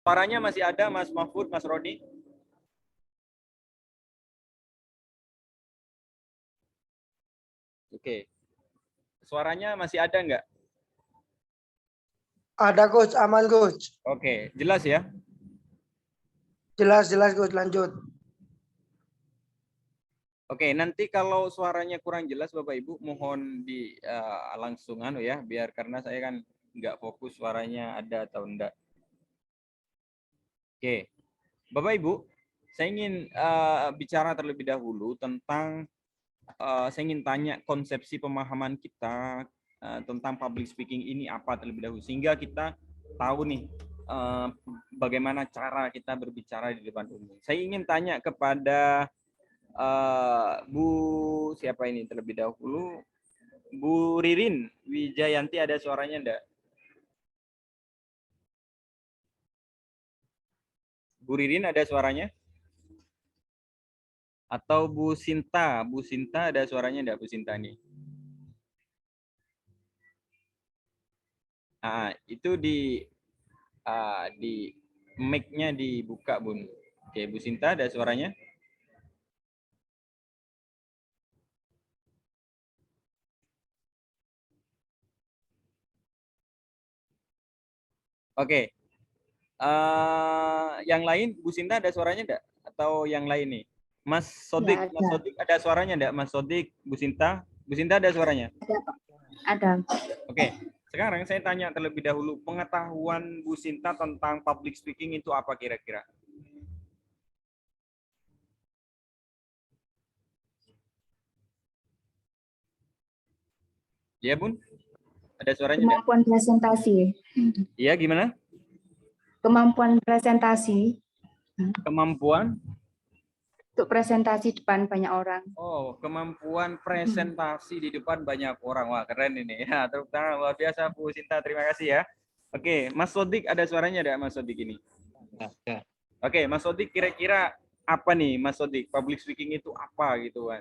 Suaranya masih ada, Mas Mahfud, Mas Roni? Oke. Suaranya masih ada nggak? Ada coach, aman coach. Oke, jelas ya? Jelas coach, lanjut. Oke, nanti kalau suaranya kurang jelas Bapak Ibu mohon di langsung ya, biar karena saya kan nggak fokus suaranya ada atau enggak. Oke, Bapak Ibu, saya ingin bicara terlebih dahulu tentang saya ingin tanya konsepsi pemahaman kita tentang public speaking ini apa terlebih dahulu sehingga kita tahu nih bagaimana cara kita berbicara di depan umum. Saya ingin tanya kepada Bu siapa ini terlebih dahulu, Bu Ririn Wijayanti, ada suaranya enggak? Bu Ririn ada suaranya? Atau Bu Sinta ada suaranya enggak Bu Sinta nih? Itu di mic-nya dibuka Bun. Oke, Bu Sinta ada suaranya? Oke. Yang lain Bu Sinta ada suaranya enggak? Atau yang lain nih? Mas Sodik, Ya, Mas Sodik ada suaranya enggak? Mas Sodik, Bu Sinta ada suaranya? Ada. Oke. Sekarang saya tanya terlebih dahulu, pengetahuan Bu Sinta tentang public speaking itu apa kira-kira? Ya Bun? Ada suaranya enggak? Kemampuan presentasi. Iya, gimana? Kemampuan presentasi Kemampuan? untuk presentasi depan banyak orang. Oh, kemampuan presentasi di depan banyak orang. Wah, keren ini. Ya, tepuk tangan luar biasa Bu Sinta. Terima kasih ya. Oke, Mas Sodik ada suaranya enggak Mas Sodik ini? Ada. Oke, Mas Sodik kira-kira apa nih Mas Sodik? Public speaking itu apa gitu, Mas?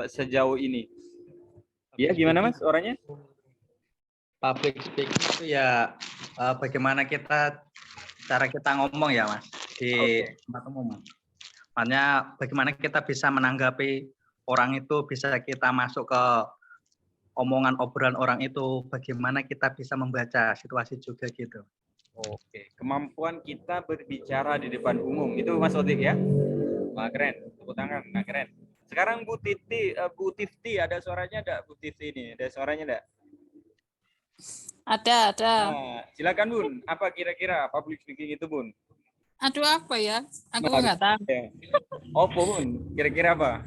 Sejauh ini. Iya, gimana Mas suaranya? Public speaking itu ya bagaimana cara kita ngomong ya Mas di tempat umum. Makanya bagaimana kita bisa menanggapi orang itu, bisa kita masuk ke omongan obrolan orang itu, bagaimana kita bisa membaca situasi juga gitu. Oke, kemampuan kita berbicara di depan umum itu Mas Sodik ya. Wah, keren. Tepuk tangan. Nah, keren. Sekarang Bu Tifti ada suaranya enggak Bu Tifti ini? Ada suaranya enggak? Ada. Nah, silakan Bun. Apa kira-kira public speaking itu Bun? Aduh, apa ya? Aku nggak tahu. Apa Bun? Kira-kira apa?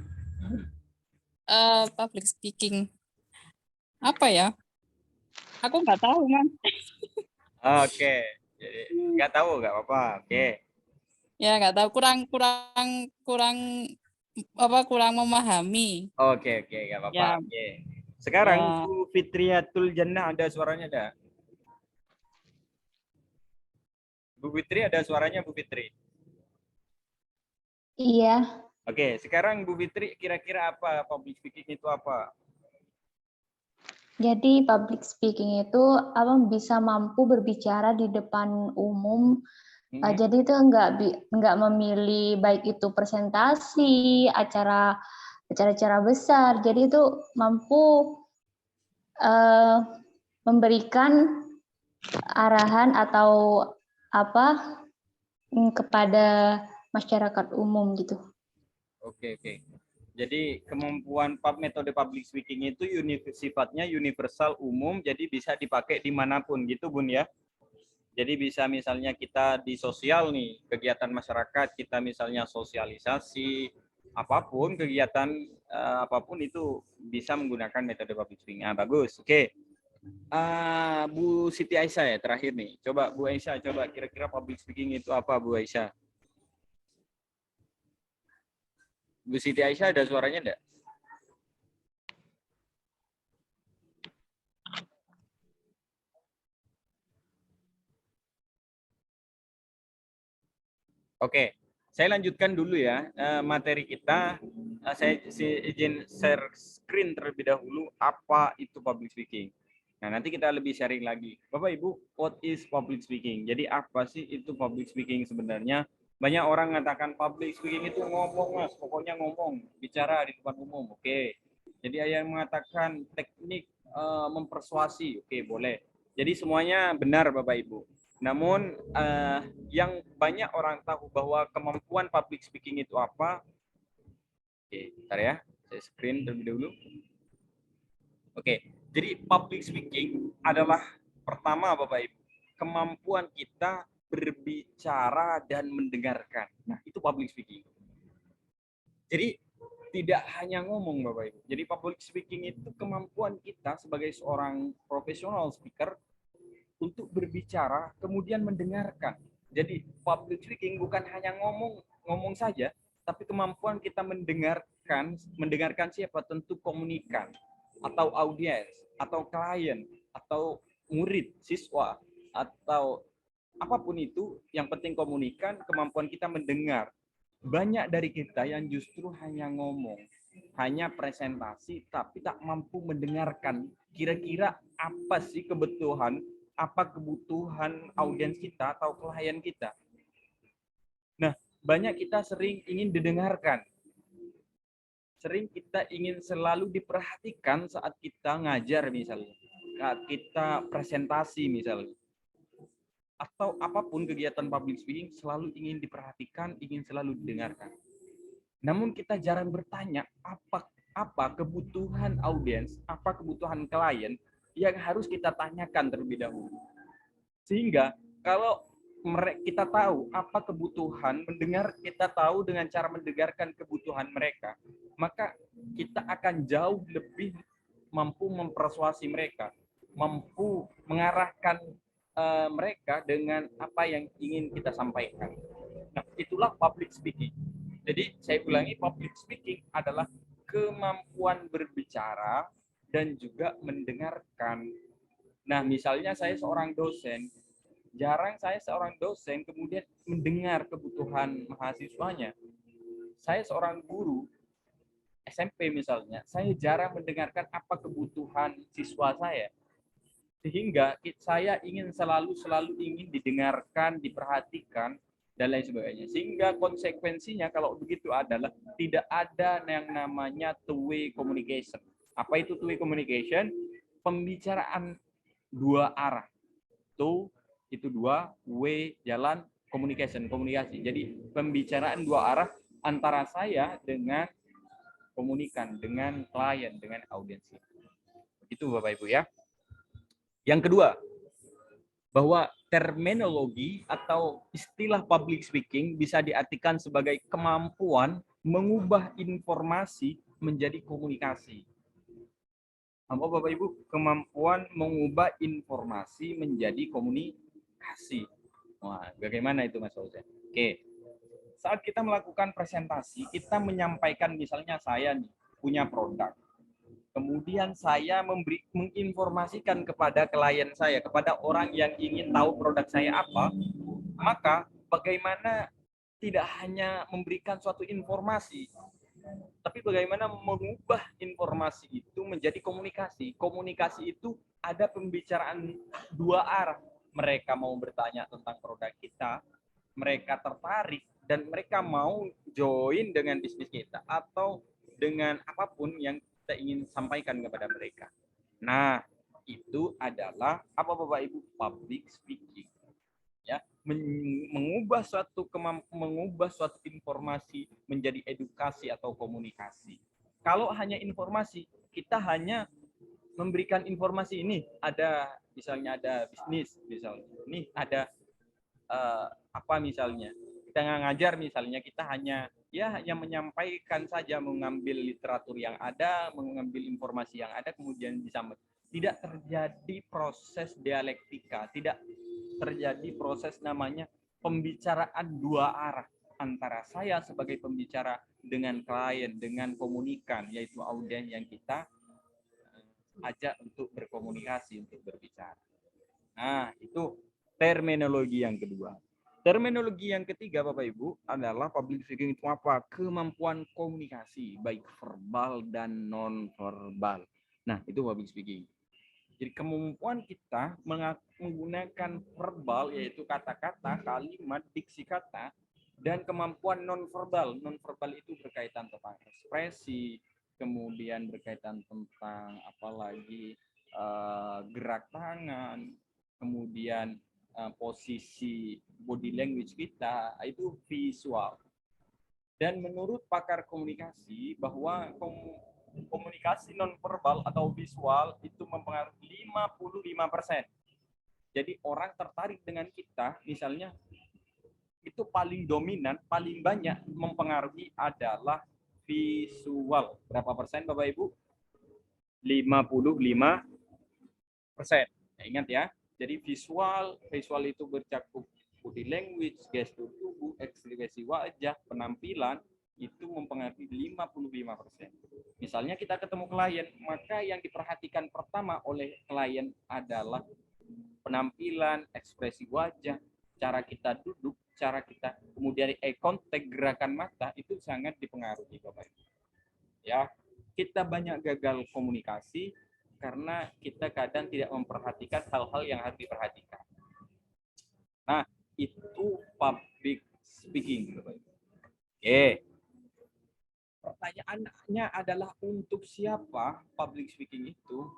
Public speaking. Apa ya? Aku nggak tahu, Man. Oke. Jadi nggak tahu, nggak apa-apa. Oke. Ya, nggak tahu. Kurang memahami. Oke, nggak apa-apa. Ya. Oke. Sekarang Ya. Bu Fitriatul Jannah ada suaranya enggak? Bu Fitri ada suaranya Bu Fitri? Iya. Oke, sekarang Bu Fitri kira-kira apa public speaking itu apa? Jadi public speaking itu bisa mampu berbicara di depan umum. Jadi itu nggak memilih baik itu presentasi, acara-acara besar. Jadi itu mampu memberikan arahan atau kepada masyarakat umum gitu. Oke. Jadi kemampuan metode public speaking itu sifatnya universal, umum, jadi bisa dipakai dimanapun gitu Bun ya. Jadi bisa misalnya kita di sosial nih, kegiatan masyarakat, kita misalnya sosialisasi, apapun, kegiatan apapun itu bisa menggunakan metode public speaking. Bagus, oke. Bu Siti Aisyah ya terakhir nih. Coba Bu Aisyah, coba kira-kira public speaking itu apa Bu Aisyah? Bu Siti Aisyah ada suaranya enggak? Oke, saya lanjutkan dulu ya materi kita. Saya izin share screen terlebih dahulu apa itu public speaking. Nah, nanti kita lebih sharing lagi. Bapak Ibu, what is public speaking? Jadi apa sih itu public speaking sebenarnya? Banyak orang mengatakan public speaking itu ngomong, Mas. Pokoknya ngomong, bicara di depan umum. Oke. Jadi ada yang mengatakan teknik mempersuasi. Oke, boleh. Jadi semuanya benar Bapak Ibu. Namun yang banyak orang tahu bahwa kemampuan public speaking itu apa? Oke, bentar ya. Saya screen terlebih dahulu. Oke, jadi public speaking adalah pertama Bapak Ibu, kemampuan kita berbicara dan mendengarkan. Nah, itu public speaking. Jadi tidak hanya ngomong Bapak Ibu. Jadi public speaking itu kemampuan kita sebagai seorang profesional speaker untuk berbicara kemudian mendengarkan. Jadi public speaking bukan hanya ngomong saja, tapi kemampuan kita mendengarkan siapa? Tentu komunikan atau audiens atau klien atau murid, siswa atau apapun itu, yang penting komunikan, kemampuan kita mendengar. Banyak dari kita yang justru hanya ngomong, hanya presentasi tapi tak mampu mendengarkan. Kira-kira apa sih kebutuhan audiens kita atau klien kita. Nah, banyak kita sering ingin didengarkan. Sering kita ingin selalu diperhatikan saat kita ngajar misalnya. Saat kita presentasi misalnya. Atau apapun kegiatan public speaking selalu ingin diperhatikan, ingin selalu didengarkan. Namun kita jarang bertanya apa kebutuhan audiens, apa kebutuhan klien yang harus kita tanyakan terlebih dahulu. Sehingga kalau kita tahu apa kebutuhan, kita tahu dengan cara mendengarkan kebutuhan mereka, maka kita akan jauh lebih mampu mempersuasi mereka, mampu mengarahkan mereka dengan apa yang ingin kita sampaikan. Nah, itulah public speaking. Jadi saya ulangi, public speaking adalah kemampuan berbicara dan juga mendengarkan. Nah, misalnya saya seorang dosen, jarang saya seorang dosen kemudian mendengar kebutuhan mahasiswanya. Saya seorang guru SMP misalnya, saya jarang mendengarkan apa kebutuhan siswa saya. Sehingga saya ingin selalu ingin didengarkan, diperhatikan, dan lain sebagainya. Sehingga konsekuensinya kalau begitu adalah tidak ada yang namanya two-way communication. Apa itu two-way communication? Pembicaraan dua arah. Itu dua, way, jalan, komunikasi. Jadi pembicaraan dua arah antara saya dengan komunikan, dengan klien, dengan audiens. Itu Bapak Ibu ya. Yang kedua, bahwa terminologi atau istilah public speaking bisa diartikan sebagai kemampuan mengubah informasi menjadi komunikasi. Apa Bapak Ibu? Kemampuan mengubah informasi menjadi komunikasi. Wah, bagaimana itu Mas Fauzan? Oke. Saat kita melakukan presentasi, kita menyampaikan misalnya saya nih punya produk. Kemudian saya menginformasikan kepada klien saya, kepada orang yang ingin tahu produk saya apa, maka bagaimana tidak hanya memberikan suatu informasi, tapi bagaimana mengubah informasi itu menjadi komunikasi. Komunikasi itu ada pembicaraan dua arah. Mereka mau bertanya tentang produk kita, mereka tertarik, dan mereka mau join dengan bisnis kita, atau dengan apapun yang kita ingin sampaikan kepada mereka. Nah, itu adalah apa Bapak Ibu? Public speaking. Ya, mengubah suatu informasi menjadi edukasi atau komunikasi. Kalau hanya informasi, kita hanya memberikan informasi ini, ada misalnya ada bisnis misalnya. Ini ada apa misalnya? Kita ngajar misalnya, kita hanya menyampaikan saja, mengambil literatur yang ada, mengambil informasi yang ada, kemudian disampaikan. Tidak terjadi proses dialektika, tidak terjadi proses namanya pembicaraan dua arah antara saya sebagai pembicara dengan klien, dengan komunikan, yaitu audiens yang kita ajak untuk berkomunikasi, untuk berbicara. Nah, itu terminologi yang kedua. Terminologi yang ketiga Bapak Ibu adalah public speaking itu apa? Kemampuan komunikasi baik verbal dan non verbal. Nah, itu public speaking. Jadi kemampuan kita menggunakan verbal, yaitu kata-kata, kalimat, diksi kata, dan kemampuan nonverbal. Nonverbal itu berkaitan tentang ekspresi, kemudian berkaitan tentang apalagi gerak tangan, kemudian posisi body language kita, itu visual. Dan menurut pakar komunikasi bahwa komunikasi nonverbal atau visual itu mempengaruhi 55%. Jadi orang tertarik dengan kita, misalnya itu paling dominan, paling banyak mempengaruhi adalah visual. Berapa persen Bapak Ibu? 55%. Ya, ingat ya. Jadi visual itu bercakup body language, gestur tubuh, ekspresi wajah, penampilan, itu mempengaruhi 55%. Misalnya kita ketemu klien, maka yang diperhatikan pertama oleh klien adalah penampilan, ekspresi wajah, cara kita duduk, cara kita, kemudian eye contact, gerakan mata, itu sangat dipengaruhi Bapak Ibu. Ya, kita banyak gagal komunikasi karena kita kadang tidak memperhatikan hal-hal yang harus diperhatikan. Nah, itu public speaking. Oke. Pertanyaannya adalah untuk siapa public speaking itu?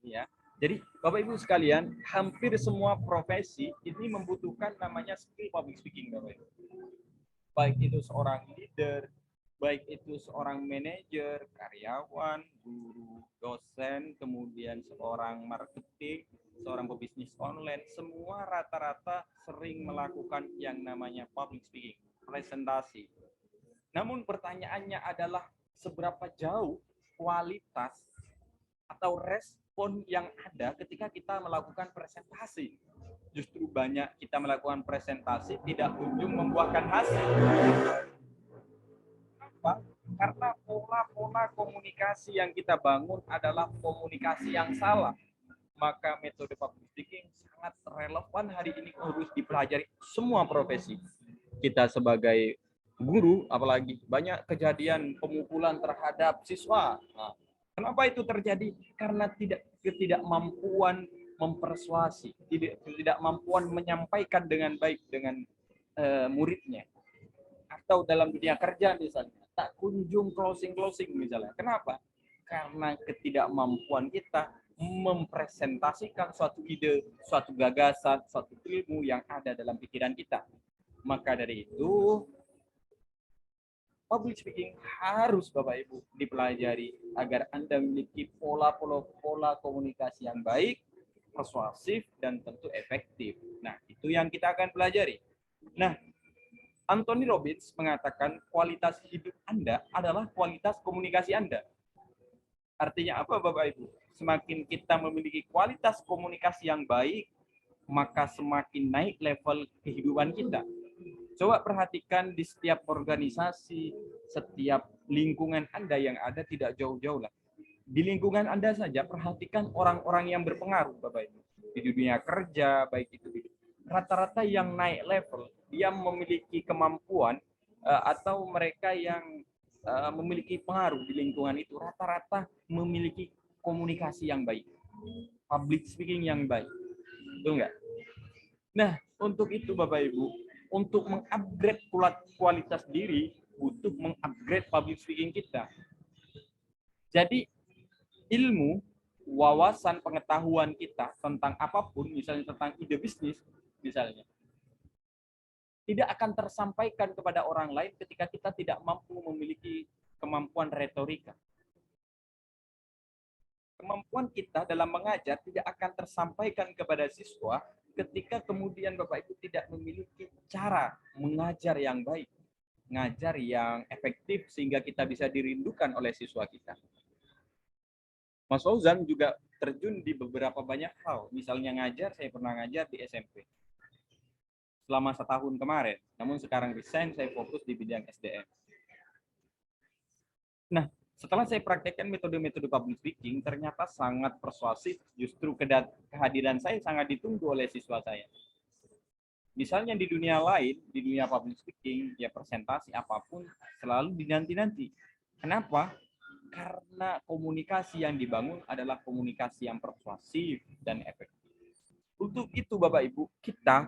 Ya. Jadi Bapak Ibu sekalian, hampir semua profesi ini membutuhkan namanya skill public speaking, Bapak Ibu. Baik itu seorang leader, baik itu seorang manajer, karyawan, guru, dosen, kemudian seorang marketing, seorang pebisnis online, semua rata-rata sering melakukan yang namanya public speaking, presentasi. Namun pertanyaannya adalah seberapa jauh kualitas atau respon yang ada ketika kita melakukan presentasi. Justru banyak kita melakukan presentasi tidak kunjung membuahkan hasil. Kenapa? Karena pola-pola komunikasi yang kita bangun adalah komunikasi yang salah. Maka metode public speaking sangat relevan hari ini harus dipelajari semua profesi. Kita sebagai guru, apalagi banyak kejadian pemukulan terhadap siswa. Nah, kenapa itu terjadi? Karena ketidakmampuan mempersuasi, ketidakmampuan menyampaikan dengan baik dengan muridnya. Atau dalam dunia kerja misalnya, tak kunjung closing misalnya. Kenapa? Karena ketidakmampuan kita mempresentasikan suatu ide, suatu gagasan, suatu ilmu yang ada dalam pikiran kita. Maka dari itu, public speaking harus Bapak Ibu dipelajari agar Anda memiliki pola komunikasi yang baik, persuasif, dan tentu efektif. Nah, itu yang kita akan pelajari. Nah, Anthony Robbins mengatakan kualitas hidup Anda adalah kualitas komunikasi Anda. Artinya apa Bapak Ibu? Semakin kita memiliki kualitas komunikasi yang baik, maka semakin naik level kehidupan kita. Coba perhatikan di setiap organisasi, setiap lingkungan Anda yang ada tidak jauh-jauh lah. Di lingkungan Anda saja, perhatikan orang-orang yang berpengaruh Bapak Ibu. Di dunia kerja, baik itu rata-rata yang naik level, dia memiliki kemampuan atau mereka yang memiliki pengaruh di lingkungan itu rata-rata memiliki komunikasi yang baik, public speaking yang baik, betul nggak? Nah, untuk itu Bapak Ibu, untuk mengupgrade kualitas diri, butuh mengupgrade public speaking kita. Jadi ilmu, wawasan, pengetahuan kita tentang apapun, misalnya tentang ide bisnis, misalnya, tidak akan tersampaikan kepada orang lain ketika kita tidak mampu memiliki kemampuan retorika. Kemampuan kita dalam mengajar tidak akan tersampaikan kepada siswa ketika kemudian Bapak Ibu tidak memiliki cara mengajar yang baik, mengajar yang efektif sehingga kita bisa dirindukan oleh siswa kita. Mas Fauzan juga terjun di beberapa banyak hal. Misalnya ngajar, saya pernah ngajar di SMP. Selama setahun kemarin. Namun sekarang resign, saya fokus di bidang SDM. Nah, setelah saya praktekkan metode-metode public speaking, ternyata sangat persuasif. Justru kehadiran saya sangat ditunggu oleh siswa saya. Misalnya di dunia lain, di dunia public speaking, ya presentasi apapun, selalu dinanti-nanti. Kenapa? Karena komunikasi yang dibangun adalah komunikasi yang persuasif dan efektif. Untuk itu Bapak Ibu, kita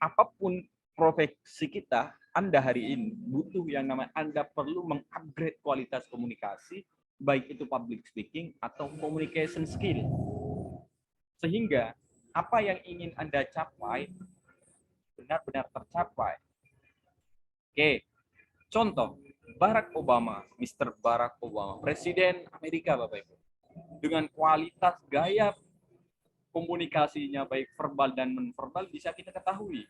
apapun profesi kita, Anda hari ini butuh yang namanya Anda perlu mengupgrade kualitas komunikasi, baik itu public speaking atau communication skill. Sehingga apa yang ingin Anda capai benar-benar tercapai. Oke, contoh Barack Obama, Mr. Barack Obama, Presiden Amerika Bapak Ibu, dengan kualitas gaya komunikasinya baik verbal dan nonverbal bisa kita ketahui.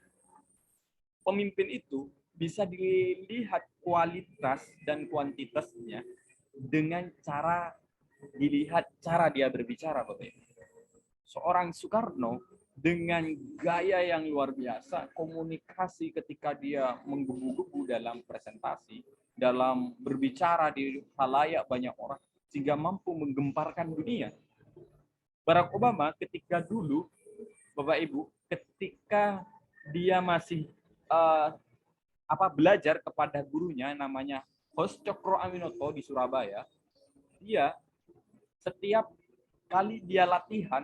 Pemimpin itu bisa dilihat kualitas dan kuantitasnya dengan cara dilihat cara dia berbicara, Bapak Ibu. Seorang Soekarno dengan gaya yang luar biasa, komunikasi ketika dia menggebu-gebu dalam presentasi, dalam berbicara di khalayak banyak orang, sehingga mampu menggemparkan dunia. Barack Obama ketika dulu, Bapak Ibu, ketika dia masih belajar kepada gurunya namanya Host Cokro Aminoto di Surabaya, dia setiap kali dia latihan,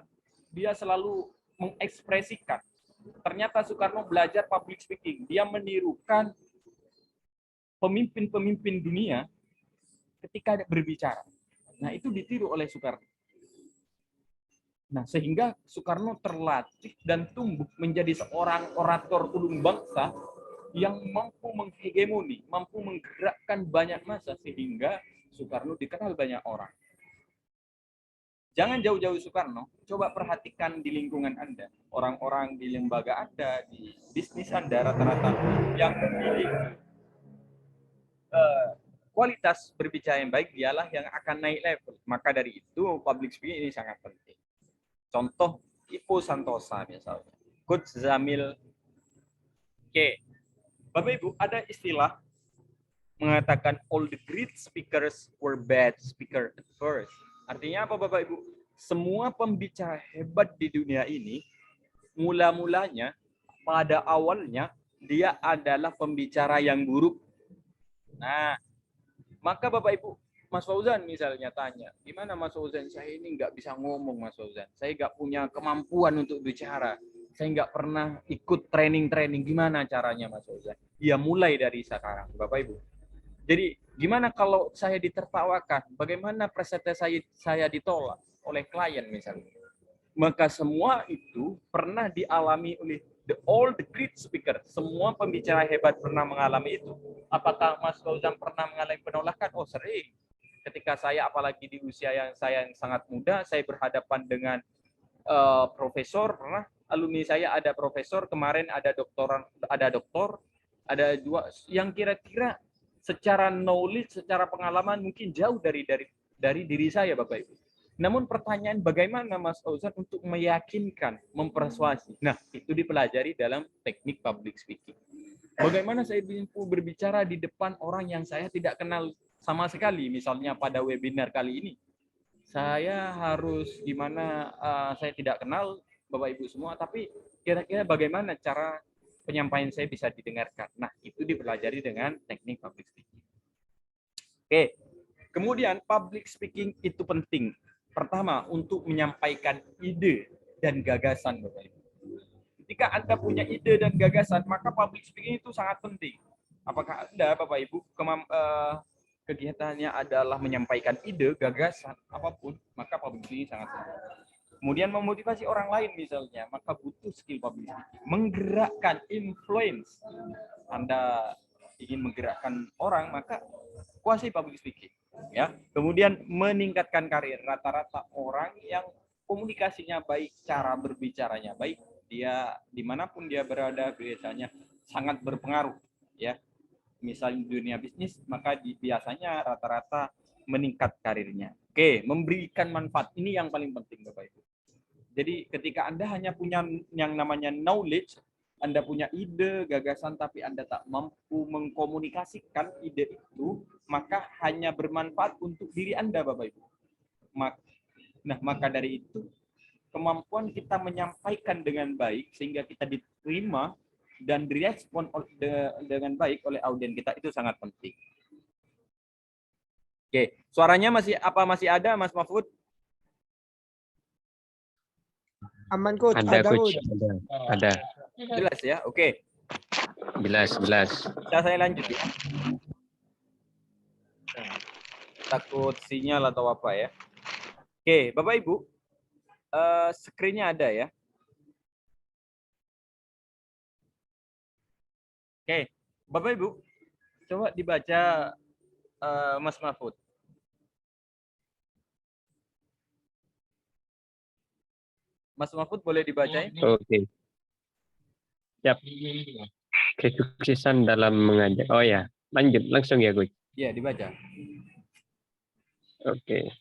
dia selalu mengekspresikan. Ternyata Soekarno belajar public speaking. Dia menirukan pemimpin-pemimpin dunia ketika berbicara. Nah, itu ditiru oleh Soekarno. Nah, sehingga Soekarno terlatih dan tumbuh menjadi seorang orator ulung bangsa yang mampu menghegemoni, mampu menggerakkan banyak massa, sehingga Soekarno dikenal banyak orang. Jangan jauh-jauh Soekarno, coba perhatikan di lingkungan Anda. Orang-orang di lembaga Anda, di bisnis Anda, rata-rata yang memiliki kualitas berbicara yang baik, dialah yang akan naik level. Maka dari itu, public speaking ini sangat penting. Contoh Ipo Santosa misalnya, Coach Zamil. Oke, Bapak Ibu, ada istilah mengatakan all the great speakers were bad speaker at first. Artinya apa Bapak Ibu? Semua pembicara hebat di dunia ini, mula-mulanya, pada awalnya, dia adalah pembicara yang buruk. Nah, maka Bapak Ibu, Mas Fauzan misalnya tanya, gimana Mas Fauzan, saya ini nggak bisa ngomong Mas Fauzan, saya nggak punya kemampuan untuk bicara, saya nggak pernah ikut training-training, gimana caranya Mas Fauzan? Ya mulai dari sekarang Bapak Ibu. Jadi gimana kalau saya ditertawakan, bagaimana presentasi saya ditolak oleh klien misalnya? Maka semua itu pernah dialami oleh all the great speaker. Semua pembicara hebat pernah mengalami itu. Apakah Mas Fauzan pernah mengalami penolakan? Oh sering. Ketika saya, apalagi di usia yang saya yang sangat muda, saya berhadapan dengan profesor, pernah alumni saya ada profesor, kemarin ada doktoran, ada doktor, ada dua yang kira-kira secara knowledge, secara pengalaman mungkin jauh dari diri saya, Bapak Ibu. Namun pertanyaan bagaimana Mas Fauzan untuk meyakinkan, mempersuasi. Nah, itu dipelajari dalam teknik public speaking. Bagaimana saya berbicara di depan orang yang saya tidak kenal sama sekali, misalnya pada webinar kali ini. Saya harus gimana, saya tidak kenal Bapak Ibu semua, tapi kira-kira bagaimana cara penyampaian saya bisa didengarkan. Nah, itu dipelajari dengan teknik public speaking. Oke, kemudian public speaking itu penting. Pertama, untuk menyampaikan ide dan gagasan, Bapak Ibu. Ketika Anda punya ide dan gagasan, maka public speaking itu sangat penting. Apakah Anda, Bapak Ibu, kegiatannya adalah menyampaikan ide, gagasan, apapun, maka public speaking sangat penting. Kemudian memotivasi orang lain misalnya, maka butuh skill public speaking. Menggerakkan, influence. Anda ingin menggerakkan orang, maka kuasai public speaking. Ya. Kemudian meningkatkan karir. Rata-rata orang yang komunikasinya baik, cara berbicaranya baik, dia dimanapun dia berada biasanya sangat berpengaruh. Ya. Misalnya di dunia bisnis, maka biasanya rata-rata meningkat karirnya. Oke, memberikan manfaat. Ini yang paling penting, Bapak Ibu. Jadi ketika Anda hanya punya yang namanya knowledge, Anda punya ide, gagasan, tapi Anda tak mampu mengkomunikasikan ide itu, maka hanya bermanfaat untuk diri Anda, Bapak Ibu. Nah, maka dari itu, kemampuan kita menyampaikan dengan baik, sehingga kita diterima dan direspon dengan baik oleh audiens kita, itu sangat penting. Oke, Suaranya masih ada, Mas Mahfud? Aman coach. Ada Ada coach, coach. ada. Jelas ya? Oke. Jelas. Bisa saya lanjut ya? Takut sinyal atau apa ya? Oke, Bapak Ibu, screen-nya ada ya? Oke, Bapak Ibu, coba dibaca Mas Mahfud. Mas Mahfud boleh dibacain? Oke. Siap. Kesuksesan dalam mengajak. Oh ya, lanjut langsung ya coach. Iya, dibaca. Oke.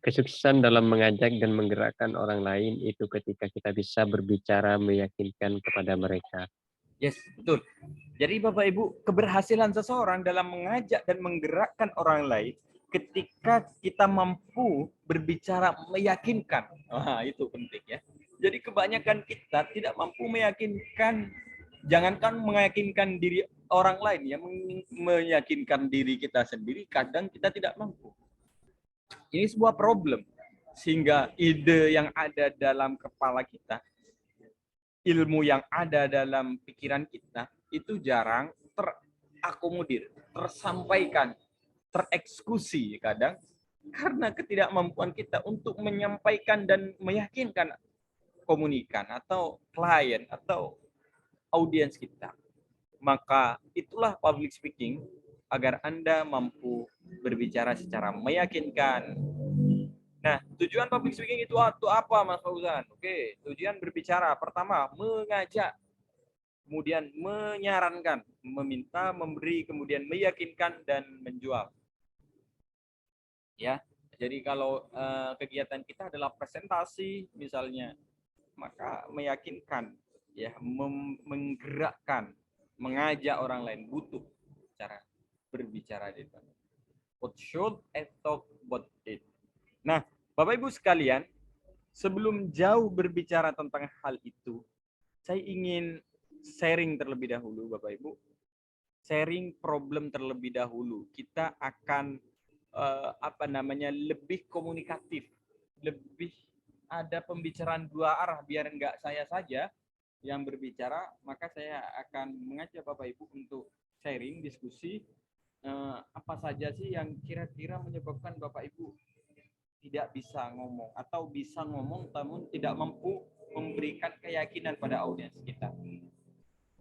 Kesuksesan dalam mengajak dan menggerakkan orang lain itu ketika kita bisa berbicara meyakinkan kepada mereka. Yes, betul. Jadi Bapak Ibu, keberhasilan seseorang dalam mengajak dan menggerakkan orang lain ketika kita mampu berbicara meyakinkan. Wah, itu penting ya. Jadi kebanyakan kita tidak mampu meyakinkan, jangankan meyakinkan diri orang lain ya, meyakinkan diri kita sendiri kadang kita tidak mampu. Ini sebuah problem sehingga ide yang ada dalam kepala kita, ilmu yang ada dalam pikiran kita itu jarang terakomodir, tersampaikan, tereksekusi kadang karena ketidakmampuan kita untuk menyampaikan dan meyakinkan komunikan atau klien atau audiens kita. Maka itulah public speaking agar Anda mampu berbicara secara meyakinkan. Nah, tujuan public speaking itu apa, Mas Fauzan? Oke, tujuan berbicara. Pertama, mengajak. Kemudian menyarankan, meminta, memberi, kemudian meyakinkan, dan menjual. Ya, jadi kalau kegiatan kita adalah presentasi, misalnya, maka meyakinkan, ya, menggerakkan, mengajak orang lain butuh cara berbicara di depan. What should I talk about it? Nah, Bapak Ibu sekalian, sebelum jauh berbicara tentang hal itu, saya ingin sharing terlebih dahulu, Bapak Ibu. Sharing problem terlebih dahulu. Kita akan lebih komunikatif, lebih ada pembicaraan dua arah, biar enggak saya saja yang berbicara, maka saya akan mengajak Bapak Ibu untuk sharing, diskusi, apa saja sih yang kira-kira menyebabkan Bapak Ibu tidak bisa ngomong atau bisa ngomong namun tidak mampu memberikan keyakinan pada audiens kita.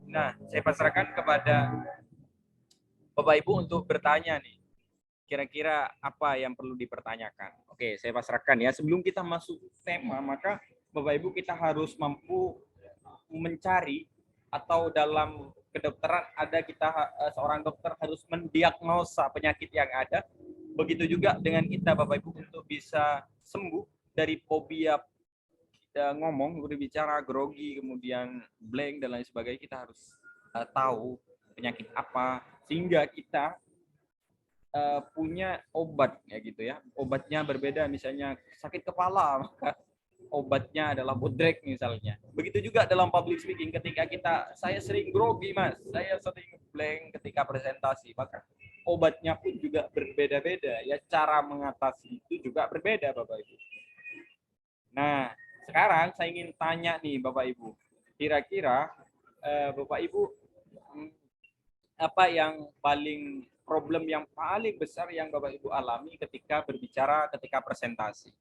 Nah, saya pasrahkan kepada Bapak Ibu untuk bertanya nih. Kira-kira apa yang perlu dipertanyakan? Oke, saya pasrahkan ya. Sebelum kita masuk tema, maka Bapak Ibu kita harus mampu mencari atau dalam kedokteran ada seorang dokter harus mendiagnosa penyakit yang ada. Begitu juga dengan kita Bapak Ibu untuk bisa sembuh dari fobia kita ngomong, berbicara, grogi, kemudian blank dan lain sebagainya, kita harus tahu penyakit apa sehingga kita punya obat ya gitu ya. Obatnya berbeda, misalnya sakit kepala maka obatnya adalah bodrek misalnya. Begitu juga dalam public speaking, ketika saya sering grogi Mas, saya sering blank ketika presentasi, maka obatnya pun juga berbeda-beda ya, cara mengatasi itu juga berbeda Bapak Ibu. Nah, sekarang saya ingin tanya nih Bapak Ibu, kira-kira Bapak Ibu apa yang problem yang paling besar yang Bapak Ibu alami ketika berbicara, ketika presentasi?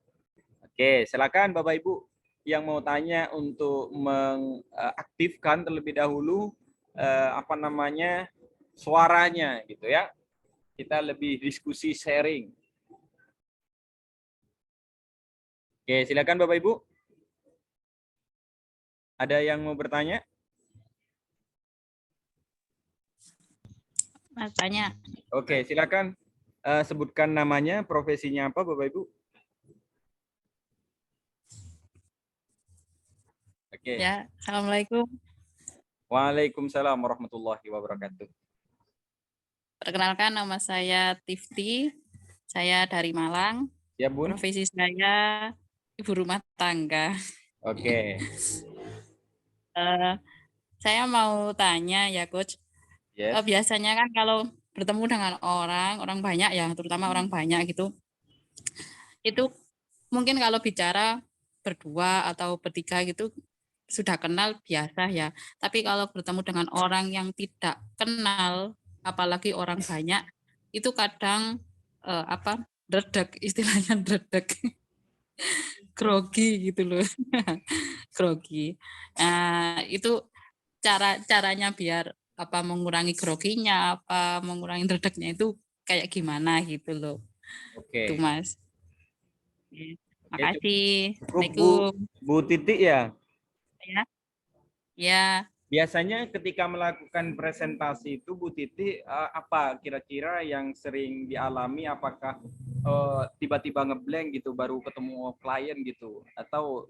Oke, silakan Bapak Ibu yang mau tanya untuk mengaktifkan terlebih dahulu suaranya gitu ya. Kita lebih diskusi sharing. Oke, silakan Bapak Ibu. Ada yang mau bertanya? Mas tanya. Oke, silakan sebutkan namanya, profesinya apa Bapak Ibu? Oke. Ya, Assalamualaikum. Waalaikumsalam warahmatullahi wabarakatuh. Perkenalkan, nama saya Tifti. Saya dari Malang. Ya, Bun. Profesi saya ibu rumah tangga. Oke. Saya mau tanya ya, Coach. Yes. Biasanya kan kalau bertemu dengan orang banyak ya, terutama orang banyak gitu. Itu mungkin kalau bicara berdua atau bertiga gitu sudah kenal biasa ya. Tapi kalau bertemu dengan orang yang tidak kenal, apalagi orang banyak, itu kadang dredeg, istilahnya dredeg, grogi gitu loh, grogi. Itu caranya biar mengurangi groginya, mengurangi dredegnya itu kayak gimana gitu loh. Itu Oke. Mas. Oke, Makasih. cukup Assalamualaikum. Bu Titik ya. Ya. Ya. Biasanya ketika melakukan presentasi itu Bu Titi apa kira-kira yang sering dialami, apakah tiba-tiba ngeblank gitu baru ketemu klien gitu, atau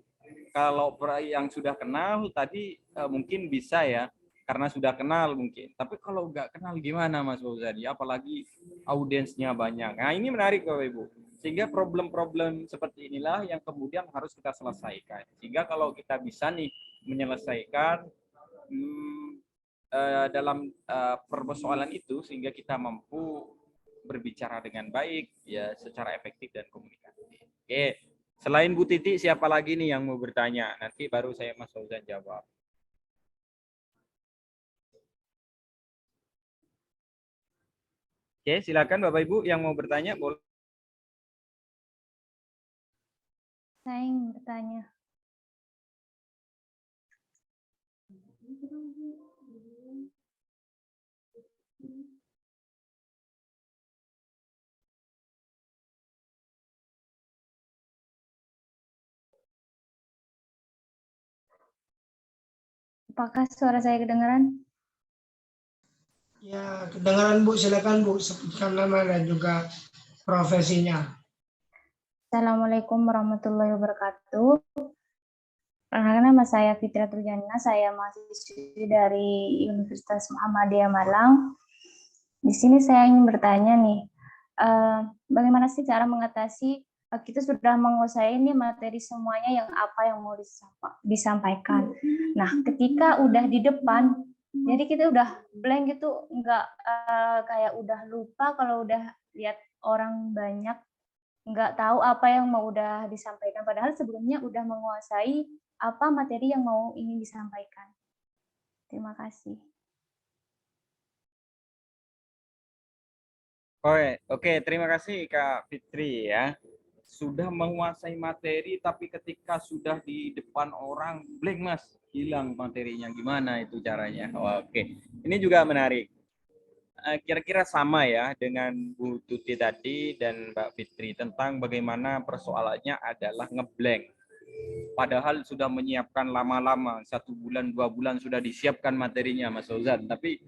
kalau yang sudah kenal tadi mungkin bisa ya karena sudah kenal mungkin, tapi kalau nggak kenal gimana Mas Fauzan, apalagi audiensnya banyak. Nah ini menarik Bapak Ibu, sehingga problem-problem seperti inilah yang kemudian harus kita selesaikan, sehingga kalau kita bisa nih menyelesaikan dalam persoalan itu, sehingga kita mampu berbicara dengan baik ya secara efektif dan komunikasi. Oke, selain Bu Titi siapa lagi nih yang mau bertanya? Nanti baru saya Mas Fauzan jawab. Oke, silakan Bapak Ibu yang mau bertanya boleh. Saya ingin bertanya. Apakah suara saya kedengaran? Ya, kedengaran Bu, silakan Bu, sebutkan nama dan juga profesinya. Assalamualaikum warahmatullahi wabarakatuh. Perkenalkan nama saya Fitria Turjana, saya mahasiswi dari Universitas Muhammadiyah Malang. Di sini saya ingin bertanya nih, bagaimana sih cara mengatasi kita sudah menguasai nih materi semuanya yang apa yang mau disampaikan. Nah, ketika udah di depan, jadi kita udah blank gitu, nggak kayak udah lupa kalau udah lihat orang banyak, nggak tahu apa yang mau udah disampaikan. Padahal sebelumnya udah menguasai apa materi yang mau ingin disampaikan. Terima kasih. Oke, terima kasih Kak Fitri ya. Sudah menguasai materi tapi ketika sudah di depan orang blank Mas, hilang materinya, gimana itu caranya? Oke, ini juga menarik. Kira-kira sama ya dengan Bu Tuti tadi dan Mbak Fitri tentang bagaimana persoalannya adalah ngeblank. Padahal sudah menyiapkan lama-lama, 1 bulan, 2 bulan sudah disiapkan materinya Mas Ozan. Tapi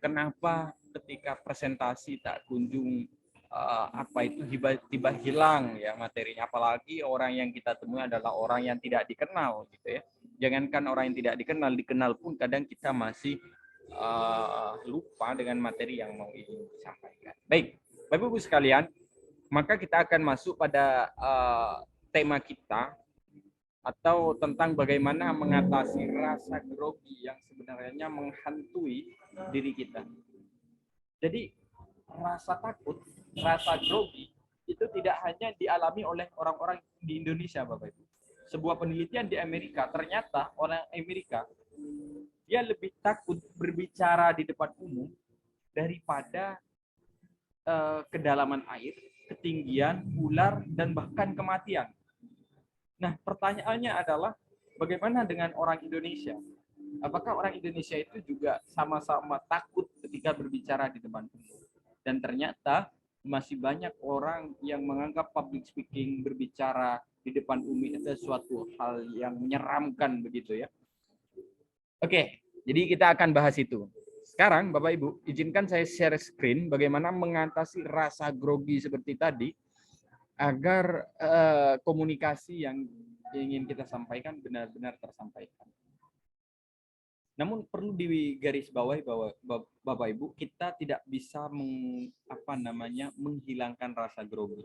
kenapa ketika presentasi tak kunjung tiba-tiba hilang ya materinya, apalagi orang yang kita temui adalah orang yang tidak dikenal gitu ya. Jangankan orang yang tidak dikenal pun kadang kita masih lupa dengan materi yang mau ingin disampaikan. Baik, Bapak Ibu sekalian, maka kita akan masuk pada tema kita, atau tentang bagaimana mengatasi rasa grogi yang sebenarnya menghantui diri kita. Jadi rasa takut, rasa grogi itu tidak hanya dialami oleh orang-orang di Indonesia, Bapak Ibu. Sebuah penelitian di Amerika, ternyata orang Amerika dia lebih takut berbicara di depan umum daripada kedalaman air, ketinggian, ular, dan bahkan kematian. Nah, pertanyaannya adalah bagaimana dengan orang Indonesia? Apakah orang Indonesia itu juga sama-sama takut ketika berbicara di depan umum? Dan ternyata masih banyak orang yang menganggap public speaking, berbicara di depan umum itu suatu hal yang menyeramkan begitu ya. Oke, jadi kita akan bahas itu. Sekarang Bapak Ibu, izinkan saya share screen bagaimana mengatasi rasa grogi seperti tadi agar komunikasi yang ingin kita sampaikan benar-benar tersampaikan. Namun perlu digarisbawahi bahwa Bapak Ibu, kita tidak bisa menghilangkan rasa grogi.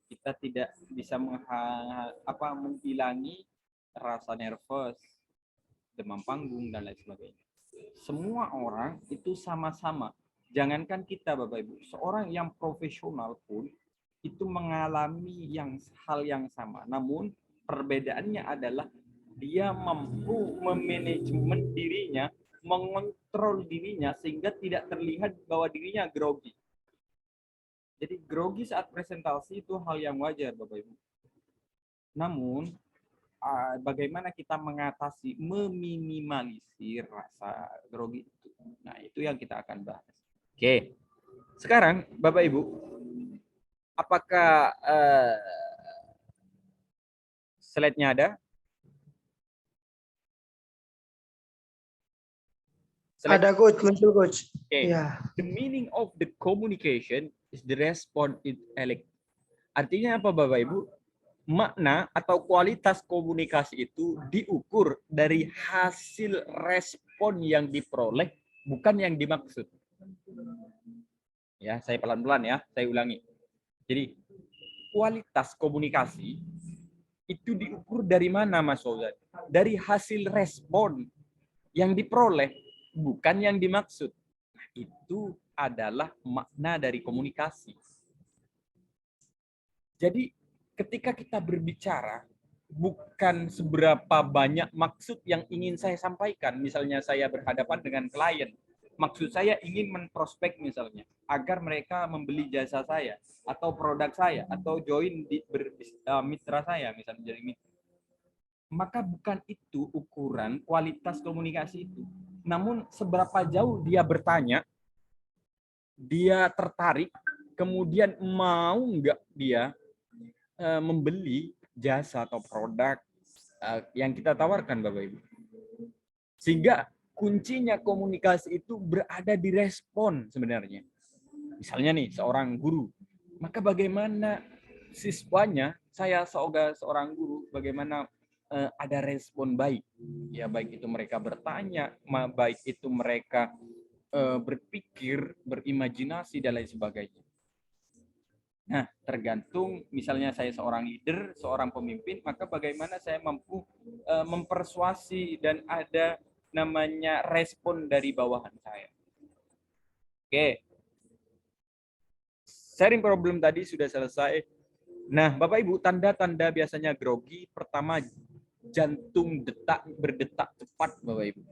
Kita tidak bisa menghilangi rasa nervous, demam panggung dan lain sebagainya. Semua orang itu sama-sama Jangankan kita Bapak Ibu, seorang yang profesional pun itu mengalami hal yang sama. Namun perbedaannya adalah dia mampu memanajemen dirinya, mengontrol dirinya sehingga tidak terlihat bahwa dirinya grogi. Jadi grogi saat presentasi itu hal yang wajar Bapak Ibu. Namun bagaimana kita mengatasi, meminimalisir rasa grogi itu. Nah, itu yang kita akan bahas. Oke. Sekarang Bapak Ibu, apakah slide-nya ada? Ada coach, muncul coach. Okay. Ya. The meaning of the communication is the response it elect. Artinya apa Bapak Ibu? Makna atau kualitas komunikasi itu diukur dari hasil respon yang diperoleh, bukan yang dimaksud. Ya, saya pelan-pelan ya, saya ulangi. Jadi, kualitas komunikasi itu diukur dari mana Mas Fauzan? Dari hasil respon yang diperoleh, bukan yang dimaksud. Itu adalah makna dari komunikasi. Jadi ketika kita berbicara, bukan seberapa banyak maksud yang ingin saya sampaikan. Misalnya saya berhadapan dengan klien, maksud saya ingin menprospek misalnya, agar mereka membeli jasa saya, atau produk saya, atau join di mitra saya, misalnya jadi mitra. Maka bukan itu ukuran kualitas komunikasi itu. Namun seberapa jauh dia bertanya, dia tertarik, kemudian mau nggak dia membeli jasa atau produk yang kita tawarkan Bapak Ibu. Sehingga kuncinya komunikasi itu berada di respon sebenarnya. Misalnya nih seorang guru, maka bagaimana siswanya, saya seorang guru, bagaimana ada respon baik. Ya baik itu mereka bertanya, baik itu mereka berpikir, berimajinasi dan lain sebagainya. Nah, tergantung misalnya saya seorang leader, seorang pemimpin, maka bagaimana saya mampu mempersuasi dan ada namanya respon dari bawahan saya. Oke. Sharing problem tadi sudah selesai. Nah, Bapak Ibu, tanda-tanda biasanya grogi, pertama jantung berdetak cepat, Bapak Ibu.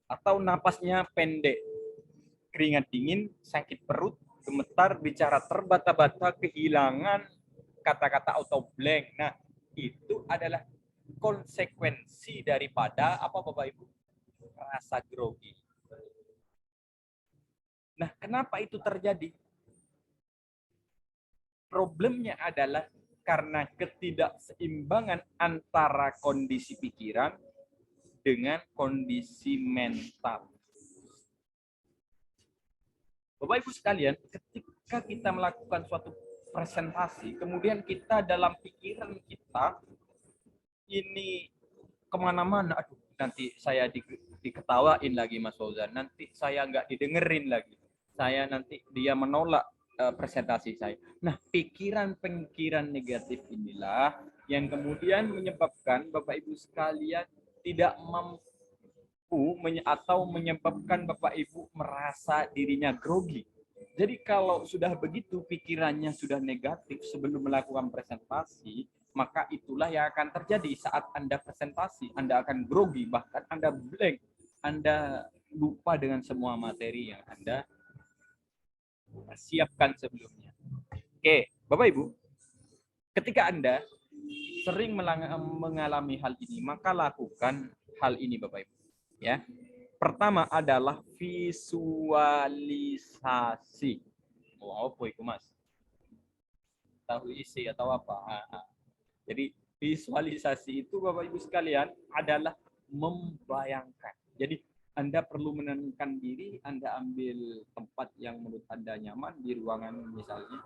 Atau napasnya pendek, keringat dingin, sakit perut, gemetar, bicara terbata-bata, kehilangan kata-kata atau blank. Nah, itu adalah konsekuensi daripada apa Bapak Ibu? Rasa grogi. Nah, kenapa itu terjadi? Problemnya adalah karena ketidakseimbangan antara kondisi pikiran dengan kondisi mental. Bapak Ibu sekalian, ketika kita melakukan suatu presentasi, kemudian kita dalam pikiran kita ini kemana-mana, aduh nanti saya diketawain lagi Mas Fauzan, nanti saya nggak didengerin lagi, saya nanti dia menolak presentasi saya. Nah, pikiran-pikiran negatif inilah yang kemudian menyebabkan Bapak Ibu sekalian tidak mampu atau menyebabkan Bapak Ibu merasa dirinya grogi. Jadi kalau sudah begitu pikirannya sudah negatif sebelum melakukan presentasi, maka itulah yang akan terjadi saat Anda presentasi. Anda akan grogi, bahkan Anda blank. Anda lupa dengan semua materi yang Anda siapkan sebelumnya. Oke, Bapak Ibu, ketika Anda sering mengalami hal ini, maka lakukan hal ini Bapak Ibu. Ya. Pertama adalah visualisasi. Oh, apa itu Mas? Tahu isi atau apa? Jadi visualisasi itu Bapak Ibu sekalian adalah membayangkan. Jadi Anda perlu menenangkan diri, Anda ambil tempat yang menurut Anda nyaman di ruangan misalnya.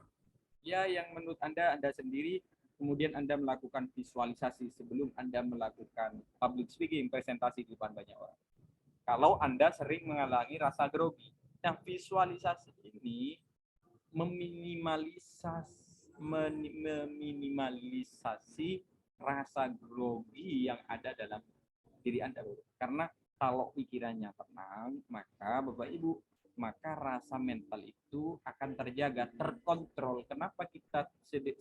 Ya, yang menurut Anda sendiri, kemudian Anda melakukan visualisasi sebelum Anda melakukan public speaking, presentasi di depan banyak orang. Kalau Anda sering mengalami rasa grogi. Nah, visualisasi ini meminimalisasi rasa grogi yang ada dalam diri Anda. Karena kalau pikirannya tenang, maka Bapak Ibu maka rasa mental itu akan terjaga, terkontrol. Kenapa kita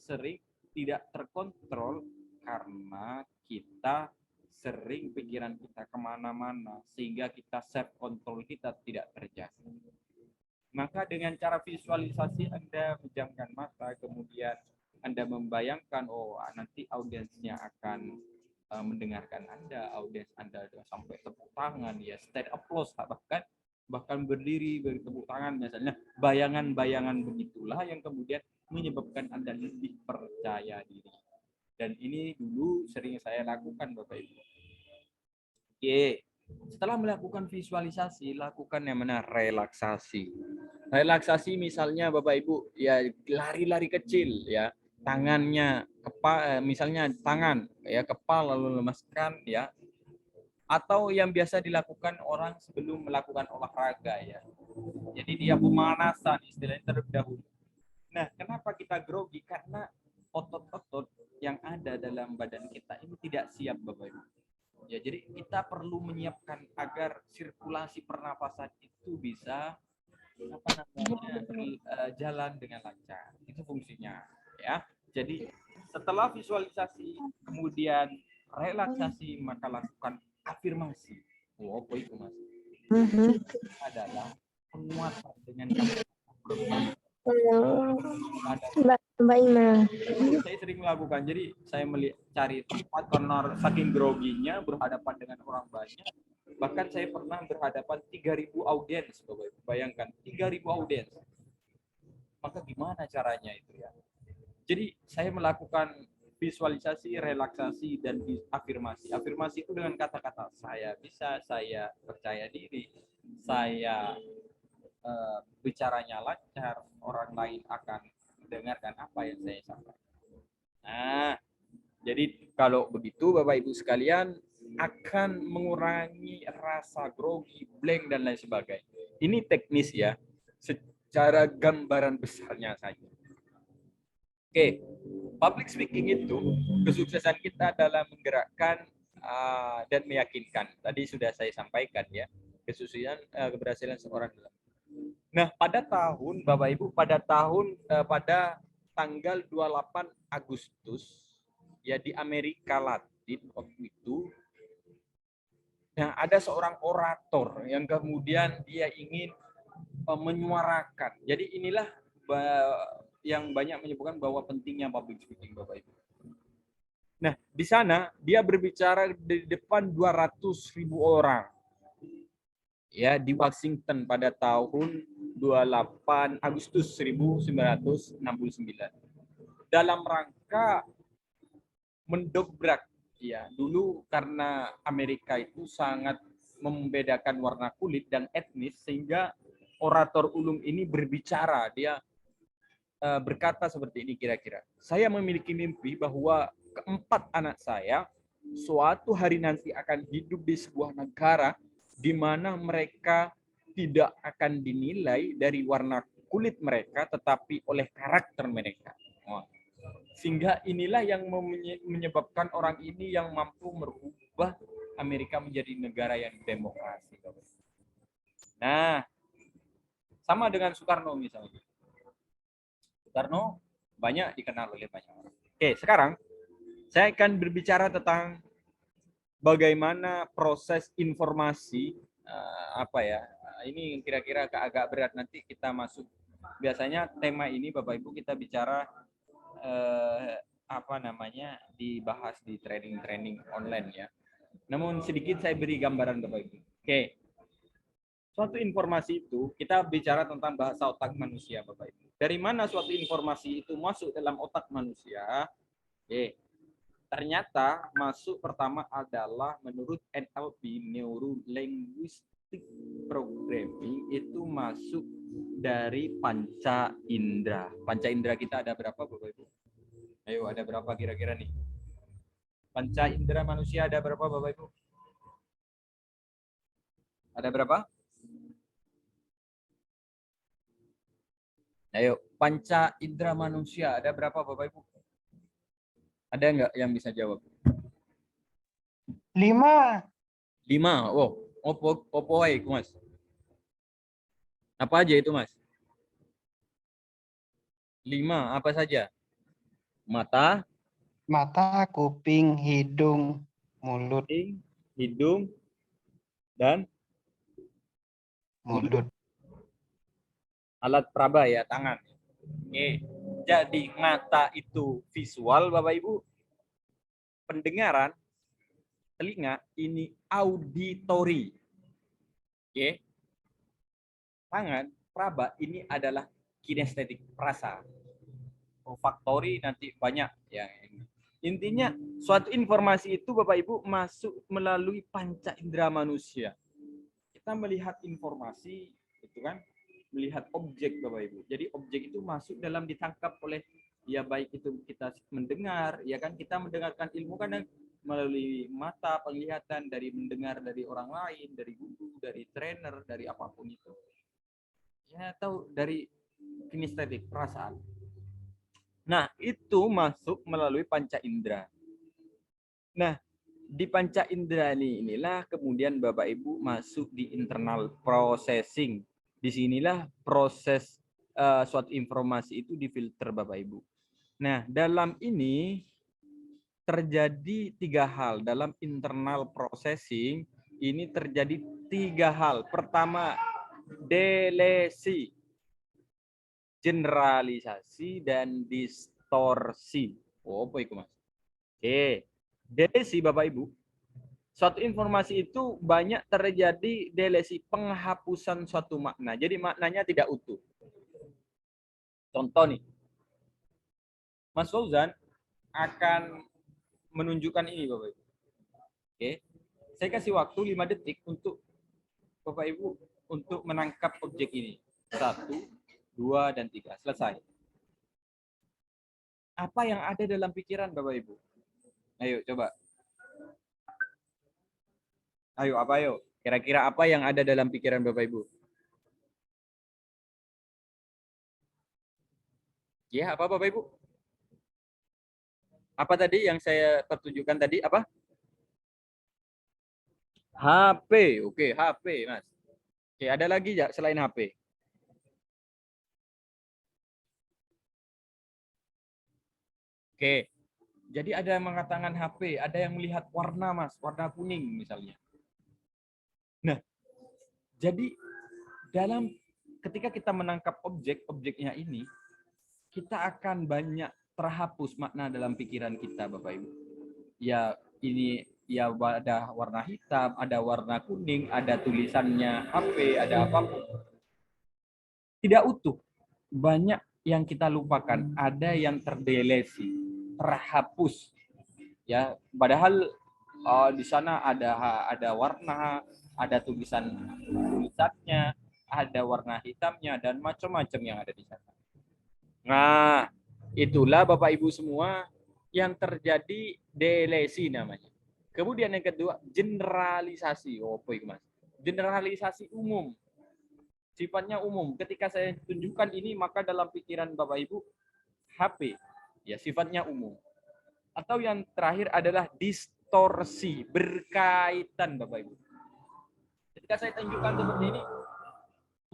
sering tidak terkontrol? Karena kita sering pikiran kita kemana-mana, sehingga kita self control kita tidak terjaga. Maka dengan cara visualisasi Anda menjamkan mata, kemudian Anda membayangkan, oh nanti audiensnya akan mendengarkan Anda, audiens Anda sampai tepuk tangan, ya stand applause, bahkan berdiri bertepuk tangan misalnya. Bayangan-bayangan begitulah yang kemudian menyebabkan Anda lebih percaya diri. Dan ini dulu sering saya lakukan, Bapak Ibu. Oke, setelah melakukan visualisasi, lakukan yang mana? Relaksasi. Relaksasi misalnya Bapak Ibu, ya lari-lari kecil, ya tangannya, misalnya tangan, ya kepala lalu lemaskan, ya. Atau yang biasa dilakukan orang sebelum melakukan olahraga, ya. Jadi dia pemanasan istilahnya terlebih dahulu. Nah, kenapa kita grogi? Karena otot-otot yang ada dalam badan kita ini tidak siap, Bapak Ibu. Ya, jadi kita perlu menyiapkan agar sirkulasi pernapasan itu bisa jalan dengan lancar. Itu fungsinya, ya. Jadi setelah visualisasi kemudian relaksasi, maka lakukan afirmasi. Oh, apa itu, Mas? Adalah penguatan dengan Mbak Ima. Saya sering melakukan. Jadi saya cari tempat karena saking groginya berhadapan dengan orang banyak. Bahkan saya pernah berhadapan 3.000 audiens, Bapak Ibu. Bayangkan 3.000 audiens. Maka gimana caranya itu, ya? Jadi saya melakukan visualisasi, relaksasi, dan afirmasi. Afirmasi itu dengan kata-kata saya bisa, saya percaya diri, saya bicaranya lancar, orang lain akan mendengarkan apa yang saya sampaikan. Nah, jadi kalau begitu Bapak Ibu sekalian akan mengurangi rasa grogi, blank, dan lain sebagainya. Ini teknis, ya, secara gambaran besarnya saja. Oke, public speaking itu kesuksesan kita dalam menggerakkan dan meyakinkan. Tadi sudah saya sampaikan, ya, kesuksesan keberhasilan seorang dalam. Nah, pada tahun Bapak Ibu, pada tanggal 28 Agustus, ya, di Amerika Latin waktu itu, nah, ada seorang orator yang kemudian dia ingin menyuarakan. Jadi inilah yang banyak menyebutkan bahwa pentingnya public speaking, Bapak Ibu. Nah, di sana dia berbicara di depan 200.000 orang. Ya, di Washington pada tahun 28 Agustus 1969. Dalam rangka mendobrak, ya, dulu karena Amerika itu sangat membedakan warna kulit dan etnis, sehingga orator ulung ini berbicara, dia berkata seperti ini kira-kira. Saya memiliki mimpi bahwa keempat anak saya suatu hari nanti akan hidup di sebuah negara di mana mereka tidak akan dinilai dari warna kulit mereka, tetapi oleh karakter mereka. Sehingga inilah yang menyebabkan orang ini yang mampu merubah Amerika menjadi negara yang demokrasi. Nah, sama dengan Soekarno misalnya. Soekarno banyak dikenal oleh banyak orang. Oke, sekarang saya akan berbicara tentang bagaimana proses informasi, ini kira-kira agak berat, nanti kita masuk. Biasanya tema ini Bapak Ibu kita bicara dibahas di training online, ya. Namun sedikit saya beri gambaran Bapak Ibu. Oke. Suatu informasi itu kita bicara tentang bahasa otak manusia, Bapak Ibu. Dari mana suatu informasi itu masuk dalam otak manusia? Oke. Ternyata masuk pertama adalah menurut NLP, Neuro Linguistic Programming, itu masuk dari panca indera. Panca indera kita ada berapa, Bapak Ibu? Ayo, ada berapa kira-kira nih? Panca indera manusia ada berapa, Bapak Ibu? Ada berapa? Ayo, panca indera manusia ada berapa, Bapak Ibu? Ada nggak yang bisa jawab? 5. 5. Oh, opo wae, Mas. Apa aja itu, Mas? 5, apa saja? Mata, Mata, kuping, hidung, mulut, hidung, dan mulut. alat peraba ya, tangan. Oke. Jadi mata itu visual, Bapak Ibu. Pendengaran, telinga ini auditory. Oke. Tangan, peraba ini adalah kinestetik, rasa. Olfaktori nanti banyak ya. Intinya suatu informasi itu Bapak Ibu masuk melalui panca indera manusia. Kita melihat informasi itu kan, melihat objek Bapak Ibu. Jadi objek itu masuk dalam ditangkap oleh ya baik itu kita mendengar, ya kan kita mendengarkan ilmu kan melalui mata penglihatan, dari mendengar dari orang lain, dari guru, dari trainer, dari apapun itu. Ya tahu dari kinestetik, perasaan. Nah, itu masuk melalui panca indera. Nah, di panca indera inilah kemudian Bapak Ibu masuk di internal processing. Disinilah proses suatu informasi itu difilter Bapak Ibu. Nah, dalam ini terjadi 3 hal. Dalam internal processing ini terjadi 3 hal. Pertama, delesi, generalisasi, dan distorsi. Oh, apa itu, Mas? Oke. Delesi, Bapak Ibu. Suatu informasi itu banyak terjadi delesi, penghapusan suatu makna. Jadi maknanya tidak utuh. Contoh nih. Mas Fauzan akan menunjukkan ini, Bapak Ibu. Oke. Saya kasih waktu 5 detik untuk Bapak Ibu untuk menangkap objek ini. 1, 2, dan 3. Selesai. Apa yang ada dalam pikiran Bapak Ibu? Ayo coba. Ayo, apa ayo? Kira-kira apa yang ada dalam pikiran Bapak Ibu? Ya, apa Bapak Ibu? Apa tadi yang saya pertunjukkan tadi? Apa? HP. Oke, HP, Mas. Oke, ada lagi ya selain HP? Oke. Jadi ada yang mengatakan HP, ada yang melihat warna, Mas, warna kuning misalnya. Nah, jadi dalam ketika kita menangkap objeknya ini, kita akan banyak terhapus makna dalam pikiran kita, Bapak Ibu. Ya, ini ya ada warna hitam, ada warna kuning, ada tulisannya HP, ada apapun. Tidak utuh. Banyak yang kita lupakan, ada yang terdelesi, terhapus. Ya, padahal di sana ada warna, ada tulisannya, ada warna hitamnya, dan macam-macam yang ada di sana. Nah, itulah Bapak Ibu semua yang terjadi delesi namanya. Kemudian yang kedua, generalisasi. Oh, apa itu, Mas? Generalisasi umum. Sifatnya umum. Ketika saya tunjukkan ini, maka dalam pikiran Bapak Ibu, HP. Ya, sifatnya umum. Atau yang terakhir adalah distorsi, berkaitan Bapak Ibu. Ketika saya tunjukkan seperti ini,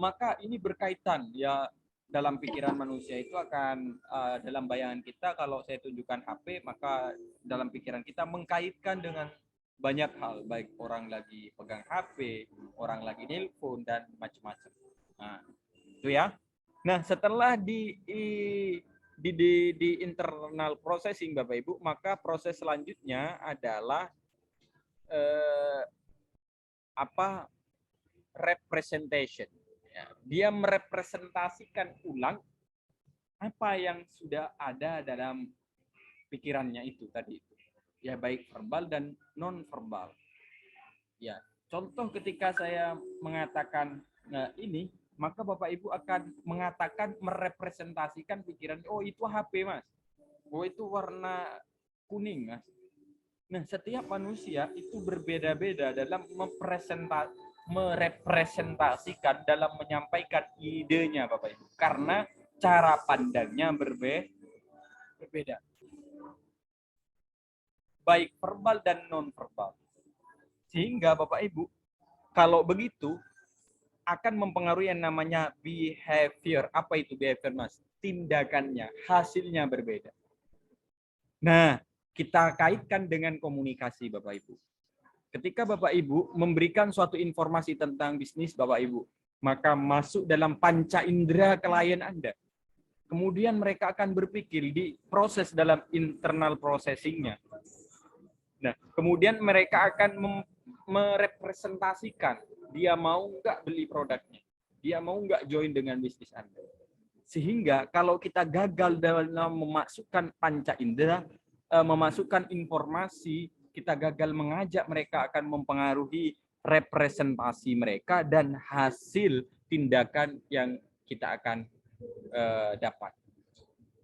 maka ini berkaitan. Ya, dalam pikiran manusia itu akan, dalam bayangan kita, kalau saya tunjukkan HP, maka dalam pikiran kita mengkaitkan dengan banyak hal, baik orang lagi pegang HP, orang lagi nelpon, dan macam-macam. Nah, itu ya. Nah, setelah di internal processing Bapak Ibu, maka proses selanjutnya adalah representation. Ya, dia merepresentasikan ulang apa yang sudah ada dalam pikirannya itu tadi. Ya, baik verbal dan non verbal. Ya, contoh ketika saya mengatakan ini, maka Bapak Ibu akan mengatakan, merepresentasikan pikiran, oh itu HP, Mas. Oh itu warna kuning, Mas. Nah, setiap manusia itu berbeda-beda dalam merepresentasikan, dalam menyampaikan idenya, Bapak Ibu. Karena cara pandangnya berbeda. Baik verbal dan non verbal. Sehingga Bapak Ibu, kalau begitu, akan mempengaruhi yang namanya behavior. Apa itu behavior, Mas? Tindakannya, hasilnya berbeda. Nah, kita kaitkan dengan komunikasi, Bapak Ibu. Ketika Bapak Ibu memberikan suatu informasi tentang bisnis Bapak Ibu, maka masuk dalam panca indera klien Anda. Kemudian mereka akan berpikir di proses dalam internal processing-nya. Nah, kemudian mereka akan merepresentasikan dia mau nggak beli produknya, dia mau nggak join dengan bisnis Anda. Sehingga kalau kita gagal dalam memasukkan panca indera, memasukkan informasi, kita gagal mengajak, mereka akan mempengaruhi representasi mereka dan hasil tindakan yang kita akan dapat.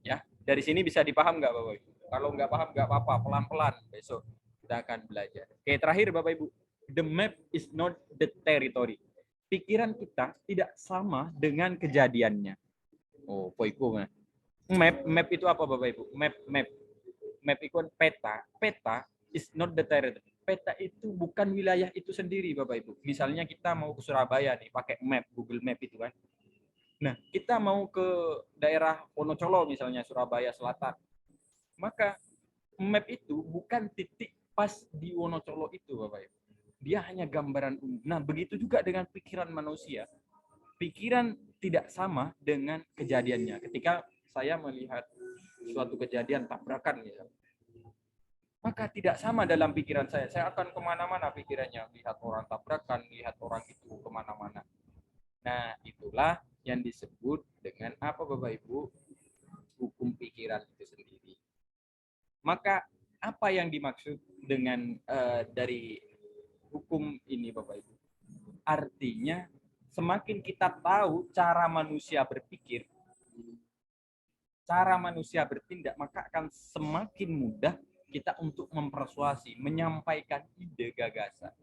Ya, dari sini bisa dipaham nggak Bapak Ibu? Kalau nggak paham nggak apa-apa, pelan-pelan besok kita akan belajar. Oke, terakhir Bapak Ibu, the map is not the territory. Pikiran kita tidak sama dengan kejadiannya. Oh, poiku. Map itu apa Bapak Ibu? Map itu peta. Peta is not the territory. Peta itu bukan wilayah itu sendiri Bapak Ibu. Misalnya kita mau ke Surabaya nih, pakai map, Google Map itu kan. Nah, kita mau ke daerah Wonocolo misalnya, Surabaya Selatan. Maka map itu bukan titik pas di Wonocolo itu Bapak Ibu. Dia hanya gambaran umum. Nah, begitu juga dengan pikiran manusia. Pikiran tidak sama dengan kejadiannya. Ketika saya melihat suatu kejadian tabrakan misalnya, maka tidak sama dalam pikiran saya. Saya akan kemana-mana pikirannya. Lihat orang tabrakan, lihat orang itu kemana-mana. Nah, itulah yang disebut dengan apa Bapak Ibu? Hukum pikiran itu sendiri. Maka apa yang dimaksud dengan dari hukum ini Bapak Ibu? Artinya semakin kita tahu cara manusia berpikir, cara manusia bertindak, maka akan semakin mudah kita untuk mempersuasi, menyampaikan ide gagasan.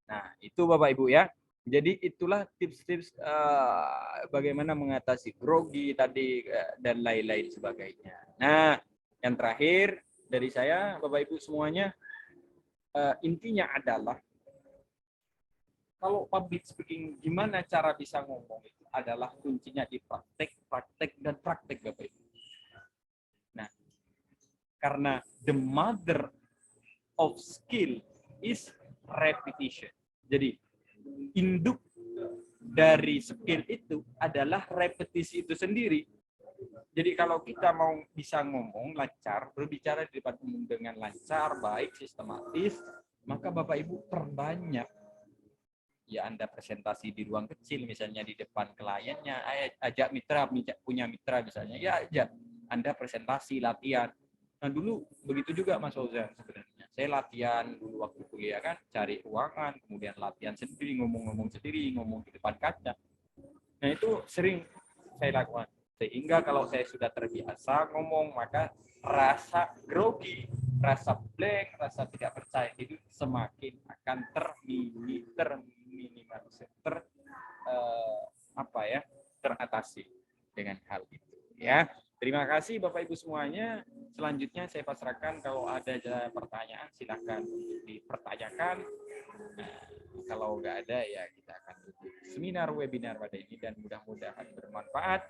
Nah, itu Bapak Ibu ya. Jadi itulah tips-tips bagaimana mengatasi grogi tadi dan lain-lain sebagainya. Nah, yang terakhir dari saya Bapak Ibu semuanya, intinya adalah kalau public speaking gimana cara bisa ngomong itu adalah kuncinya di praktek, dan praktek Bapak Ibu. Nah, karena the mother of skill is repetition. Jadi induk dari skill itu adalah repetisi itu sendiri. Jadi kalau kita mau bisa ngomong lancar, berbicara di depan umum dengan lancar, baik, sistematis, maka Bapak Ibu perbanyak. Ya Anda presentasi di ruang kecil, misalnya di depan kliennya, ajak mitra, punya mitra misalnya, ya ajak. Anda presentasi, latihan. Nah dulu begitu juga Mas Fauzan sebenarnya. Saya latihan dulu waktu kuliah kan, cari ruangan, kemudian latihan sendiri, ngomong di depan kaca. Nah itu sering saya lakukan. Sehingga kalau saya sudah terbiasa ngomong, maka rasa grogi, rasa blank, rasa tidak percaya itu semakin akan teratasi dengan hal itu. Ya, terima kasih Bapak Ibu semuanya. Selanjutnya saya pasrahkan kalau ada pertanyaan silahkan dipertanyakan. Nah, kalau nggak ada ya kita akan tutup seminar webinar pada ini dan mudah-mudahan bermanfaat.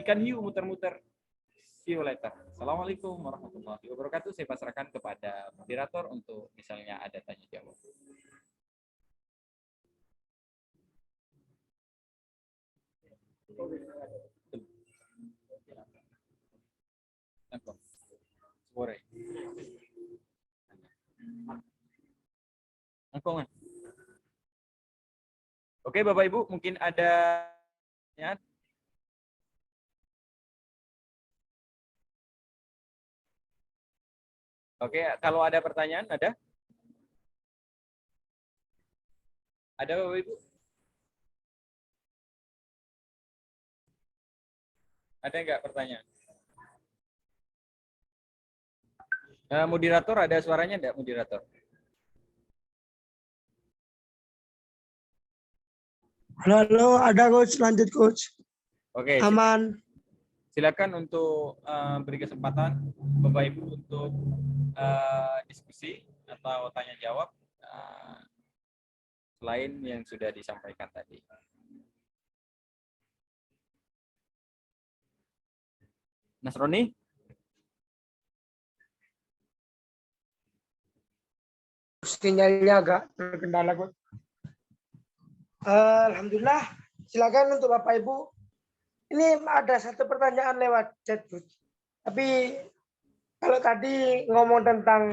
Ikan hiu muter-muter. See you later. Assalamualaikum warahmatullahi wabarakatuh. Saya pasrahkan kepada moderator untuk misalnya ada tanya jawab. Sore. Oke Bapak Ibu, mungkin ada ya. Oke, kalau ada pertanyaan ada? Ada Bapak Ibu? Ada enggak pertanyaan? Moderator ada suaranya enggak moderator? Halo, ada coach, lanjut coach. Oke. Aman. Silakan untuk beri kesempatan Bapak Ibu untuk diskusi atau tanya jawab. selain yang sudah disampaikan tadi. Nasroni? Sinyalnya agak terkendala, Gus. Alhamdulillah. Silakan untuk Bapak Ibu. Ini ada satu pertanyaan lewat chat, Gus. Tapi kalau tadi ngomong tentang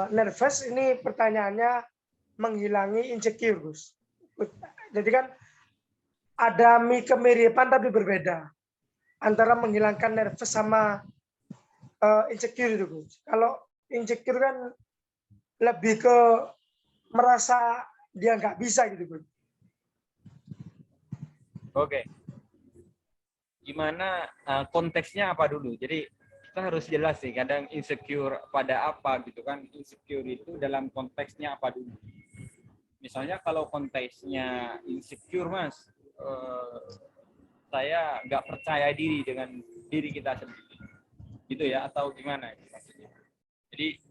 nervous, ini pertanyaannya menghilangi insecure, Gus. Jadi kan ada kemiripan tapi berbeda antara menghilangkan nervous sama insecure itu, Gus. Kalau insecure kan lebih ke merasa dia nggak bisa gitu, Gus. Oke. Gimana konteksnya apa dulu? Jadi kita harus jelas sih, kadang insecure pada apa gitu kan. Insecure itu dalam konteksnya apa dulu. Misalnya kalau konteksnya insecure, Mas, saya nggak percaya diri dengan diri kita sendiri. Gitu ya, atau gimana maksudnya? Jadi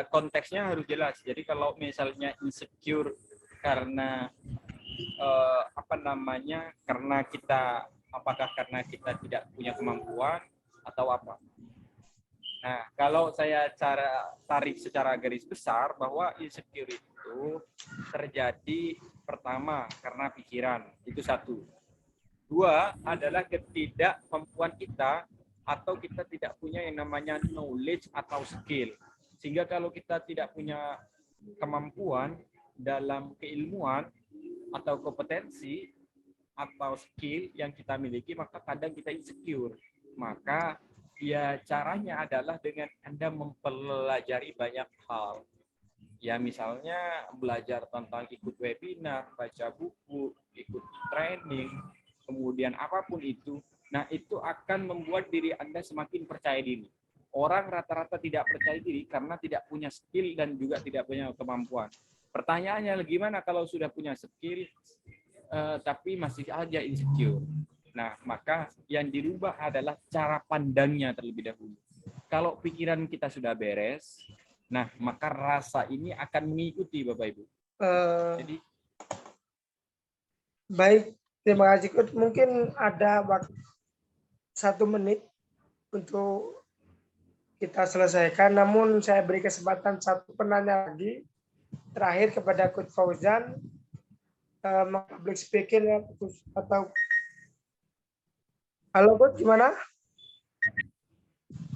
konteksnya harus jelas. Jadi kalau misalnya insecure karena karena kita, apakah karena kita tidak punya kemampuan atau apa? Nah, kalau saya tarik secara garis besar bahwa insecure itu terjadi pertama karena pikiran, itu satu. Dua adalah ketidakmampuan kita atau kita tidak punya yang namanya knowledge atau skill. Sehingga kalau kita tidak punya kemampuan dalam keilmuan atau kompetensi atau skill yang kita miliki, maka kadang kita insecure. Maka ya caranya adalah dengan Anda mempelajari banyak hal. Ya misalnya belajar tentang ikut webinar, baca buku, ikut training, kemudian apapun itu. Nah itu akan membuat diri Anda semakin percaya diri. Orang rata-rata tidak percaya diri karena tidak punya skill dan juga tidak punya kemampuan. Pertanyaannya, gimana kalau sudah punya skill tapi masih aja insecure? Nah, maka yang dirubah adalah cara pandangnya terlebih dahulu. Kalau pikiran kita sudah beres, nah maka rasa ini akan mengikuti, Bapak Ibu. Jadi Baik, terima kasih, Coach. Mungkin ada waktu 1 menit untuk kita selesaikan. Namun saya beri kesempatan satu penanya lagi terakhir kepada Coach Fauzan, public speaking atau halo Coach, gimana?